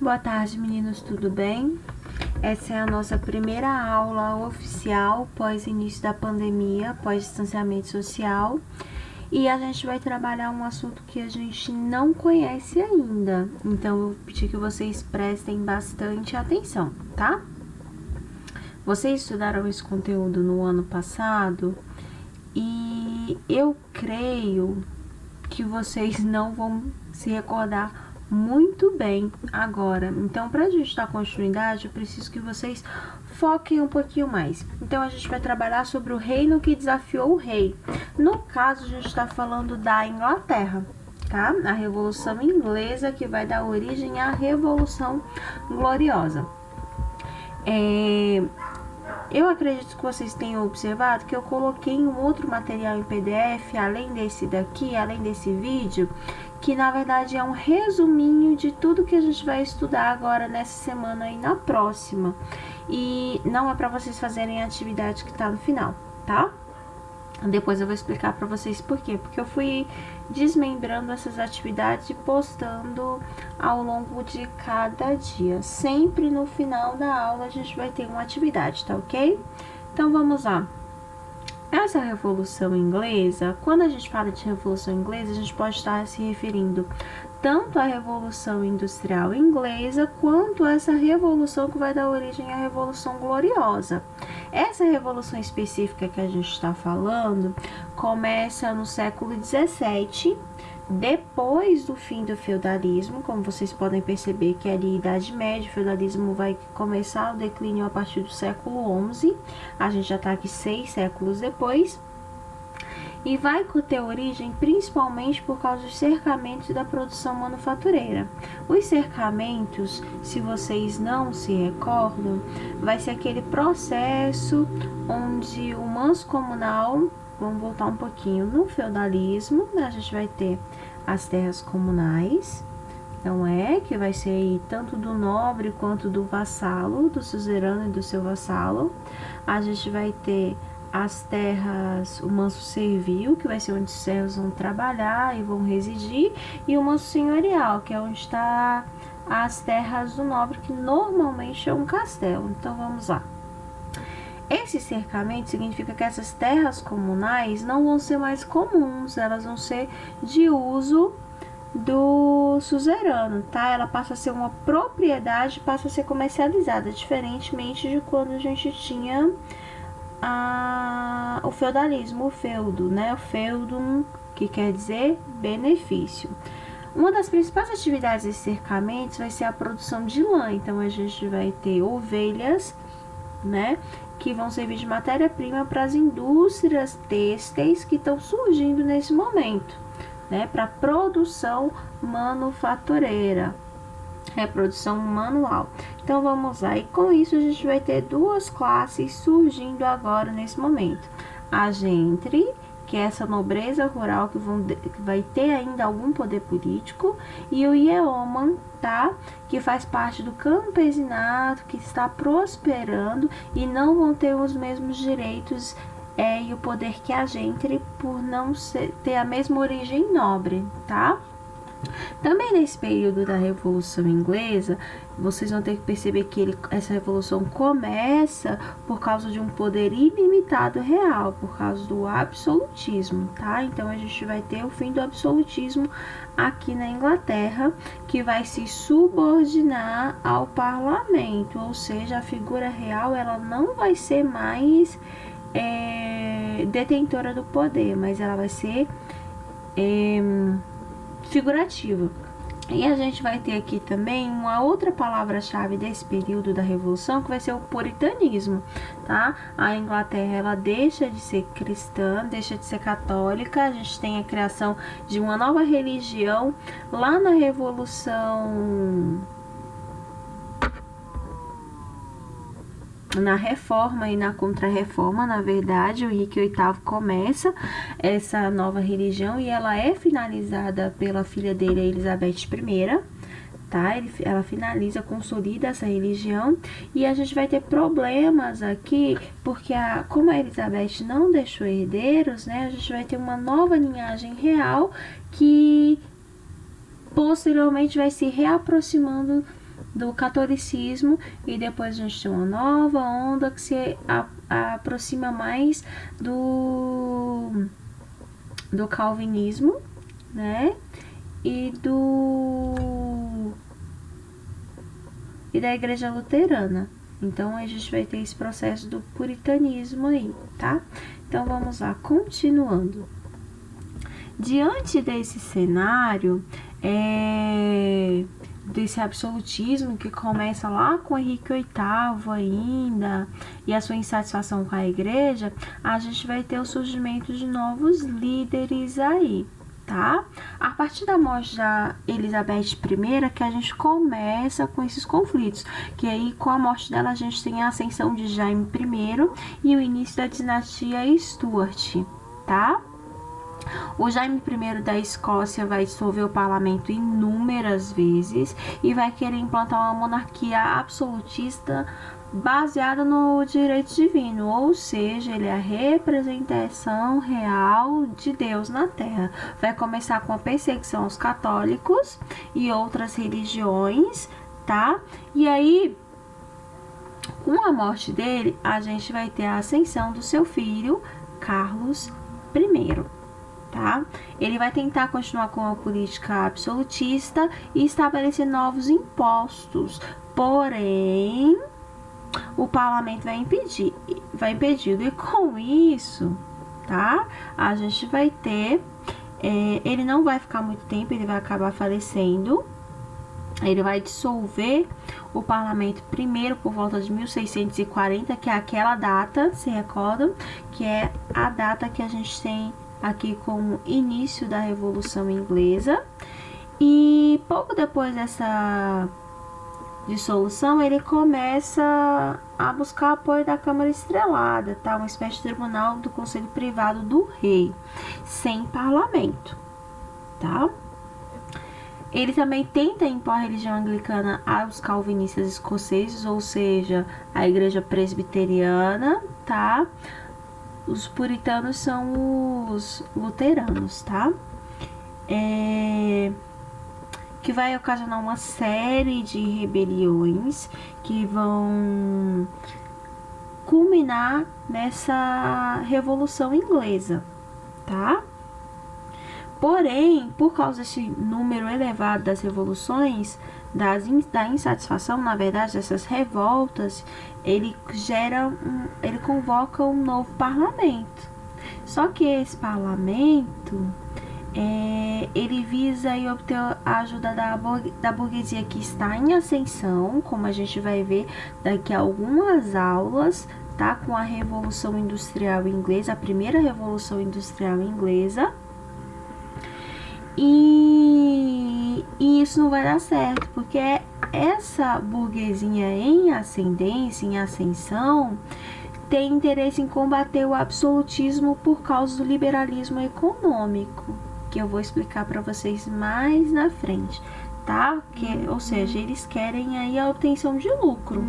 Boa tarde, meninos, tudo bem? Essa é a nossa primeira aula oficial pós início da pandemia, pós distanciamento social, e a gente vai trabalhar um assunto que a gente não conhece ainda. Então eu pedi que vocês prestem bastante atenção, tá? Vocês estudaram esse conteúdo no ano passado e eu creio que vocês não vão se recordar muito bem agora. Então, para a gente dar continuidade, eu preciso que vocês foquem um pouquinho mais. Então, a gente vai trabalhar sobre o reino que desafiou o rei. No caso, a gente está falando da Inglaterra, tá? A Revolução Inglesa, que vai dar origem à Revolução Gloriosa. Eu acredito que vocês tenham observado que eu coloquei um outro material em PDF, além desse daqui, além desse vídeo, que na verdade é um resuminho de tudo que a gente vai estudar agora nessa semana e na próxima. E não é para vocês fazerem a atividade que tá no final, tá? Depois eu vou explicar para vocês por quê. Porque eu fui desmembrando essas atividades e postando ao longo de cada dia. Sempre no final da aula a gente vai ter uma atividade, tá ok? Então vamos lá. Essa Revolução Inglesa, quando a gente fala de Revolução Inglesa, a gente pode estar se referindo tanto à Revolução Industrial Inglesa, quanto a essa revolução que vai dar origem à Revolução Gloriosa. Essa revolução específica que a gente está falando começa no século XVII, depois do fim do feudalismo. Como vocês podem perceber que ali Idade Média, o feudalismo vai começar o declínio a partir do século XI, a gente já está aqui 6 séculos depois, e vai ter origem principalmente por causa dos cercamentos da produção manufatureira. Os cercamentos, se vocês não se recordam, vai ser aquele processo onde o mancomunal, vamos voltar um pouquinho, no feudalismo, a gente vai ter as terras comunais, não é? Que vai ser aí tanto do nobre quanto do vassalo, do suzerano e do seu vassalo. A gente vai ter as terras, o manso servil, que vai ser onde os servos vão trabalhar e vão residir, e o manso senhorial, que é onde está as terras do nobre, que normalmente é um castelo. Então vamos lá. Esse cercamento significa que essas terras comunais não vão ser mais comuns, elas vão ser de uso do suzerano, tá? Ela passa a ser uma propriedade, passa a ser comercializada, diferentemente de quando a gente tinha o feudalismo, o feudo, né? O feudum, que quer dizer benefício. Uma das principais atividades desses cercamentos vai ser a produção de lã. Então a gente vai ter ovelhas, né, que vão servir de matéria-prima para as indústrias têxteis que estão surgindo nesse momento, né, para produção manufatureira, reprodução manual. Então vamos lá, e com isso a gente vai ter duas classes surgindo agora nesse momento: a gentry, que é essa nobreza rural que vai ter ainda algum poder político, e o yeoman, tá? Que faz parte do campesinato, que está prosperando e não vão ter os mesmos direitos e o poder que a gentry, por não ter a mesma origem nobre, tá? Também nesse período da Revolução Inglesa, vocês vão ter que perceber que essa revolução começa por causa de um poder ilimitado real, por causa do absolutismo, tá? Então a gente vai ter o fim do absolutismo aqui na Inglaterra, que vai se subordinar ao parlamento, ou seja, a figura real ela não vai ser mais detentora do poder, mas ela vai ser figurativa. E a gente vai ter aqui também uma outra palavra-chave desse período da Revolução, que vai ser o puritanismo, tá? A Inglaterra, ela deixa de ser cristã, deixa de ser católica, a gente tem a criação de uma nova religião lá na Revolução, na Reforma e na Contra-Reforma. Na verdade, o Henrique VIII começa essa nova religião e ela é finalizada pela filha dele, a Elizabeth I, tá? Ela finaliza, consolida essa religião, e a gente vai ter problemas aqui, porque como a Elizabeth não deixou herdeiros, né? A gente vai ter uma nova linhagem real que posteriormente vai se reaproximando do catolicismo, e depois a gente tem uma nova onda que se aproxima mais do calvinismo, né? E da igreja luterana. Então a gente vai ter esse processo do puritanismo aí, tá? Então vamos lá, continuando. Diante desse cenário, desse absolutismo que começa lá com Henrique VIII ainda, e a sua insatisfação com a igreja, a gente vai ter o surgimento de novos líderes aí, tá? A partir da morte da Elizabeth I, que a gente começa com esses conflitos, que aí com a morte dela a gente tem a ascensão de Jaime I e o início da dinastia Stuart, tá? O Jaime I da Escócia vai dissolver o parlamento inúmeras vezes e vai querer implantar uma monarquia absolutista baseada no direito divino, ou seja, ele é a representação real de Deus na Terra. Vai começar com a perseguição aos católicos e outras religiões, tá? E aí, com a morte dele, a gente vai ter a ascensão do seu filho, Carlos I. Tá? Ele vai tentar continuar com a política absolutista e estabelecer novos impostos, porém o parlamento vai impedi-lo, e com isso, tá? A gente vai ter, ele não vai ficar muito tempo, ele vai acabar falecendo. Ele vai dissolver o parlamento primeiro por volta de 1640, que é aquela data, se recordam, que é a data que a gente tem aqui como início da Revolução Inglesa. E pouco depois dessa dissolução, ele começa a buscar apoio da Câmara Estrelada, tá? Uma espécie de tribunal do Conselho Privado do Rei, sem parlamento, tá? Ele também tenta impor a religião anglicana aos calvinistas escoceses, ou seja, a igreja presbiteriana, tá? Os puritanos são os luteranos, tá? Que vai ocasionar uma série de rebeliões que vão culminar nessa Revolução Inglesa, tá? Porém, por causa desse número elevado das revoluções, da insatisfação, na verdade, dessas revoltas, ele convoca um novo parlamento. Só que esse parlamento, ele visa aí obter a ajuda da burguesia que está em ascensão, como a gente vai ver daqui a algumas aulas, tá? Com a Revolução Industrial Inglesa, a primeira Revolução Industrial Inglesa. E isso não vai dar certo, porque essa burguesia em ascendência, em ascensão, tem interesse em combater o absolutismo por causa do liberalismo econômico, que eu vou explicar para vocês mais na frente, tá? Ou seja, eles querem aí a obtenção de lucro.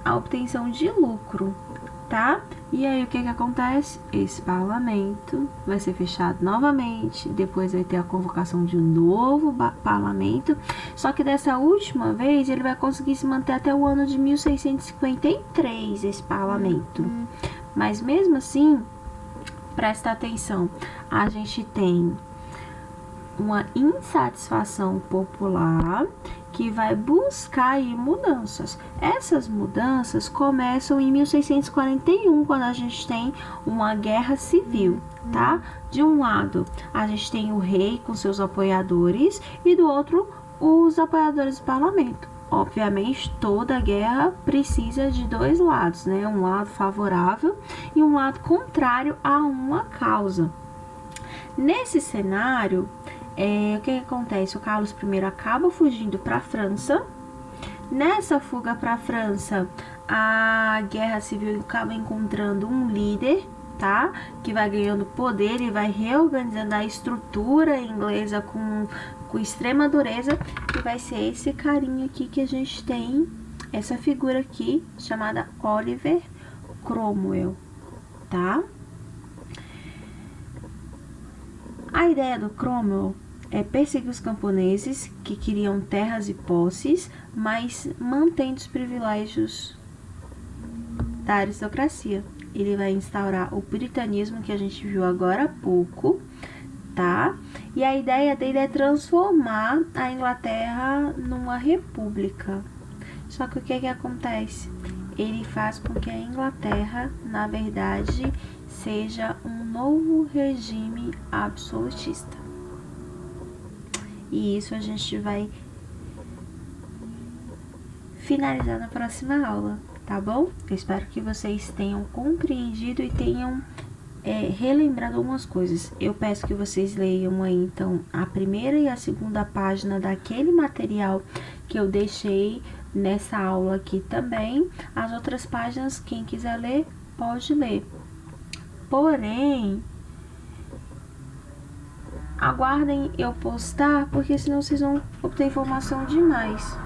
A obtenção de lucro, tá? E aí o que acontece? Esse parlamento vai ser fechado novamente, depois vai ter a convocação de um novo parlamento, só que dessa última vez ele vai conseguir se manter até o ano de 1653, esse parlamento. Mas mesmo assim, presta atenção, a gente tem uma insatisfação popular que vai buscar aí mudanças. Essas mudanças começam em 1641, quando a gente tem uma guerra civil, tá? De um lado, a gente tem o rei com seus apoiadores e do outro, os apoiadores do parlamento. Obviamente, toda guerra precisa de dois lados, né? Um lado favorável e um lado contrário a uma causa. Nesse cenário, o que acontece? O Carlos I acaba fugindo para a França. Nessa fuga para a França, a guerra civil acaba encontrando um líder, tá? Que vai ganhando poder e vai reorganizando a estrutura inglesa com extrema dureza, que vai ser esse carinha aqui que a gente tem, essa figura aqui, chamada Oliver Cromwell, tá? A ideia do Cromwell perseguir os camponeses que queriam terras e posses, mas mantendo os privilégios da aristocracia. Ele vai instaurar o puritanismo que a gente viu agora há pouco, tá? E a ideia dele é transformar a Inglaterra numa república. Só que o que acontece? Ele faz com que a Inglaterra, na verdade, seja um novo regime absolutista. E isso a gente vai finalizar na próxima aula, tá bom? Eu espero que vocês tenham compreendido e tenham relembrado algumas coisas. Eu peço que vocês leiam aí, então, a primeira e a segunda página daquele material que eu deixei nessa aula aqui também. As outras páginas, quem quiser ler, pode ler. Porém, aguardem eu postar, porque senão vocês vão obter informação demais.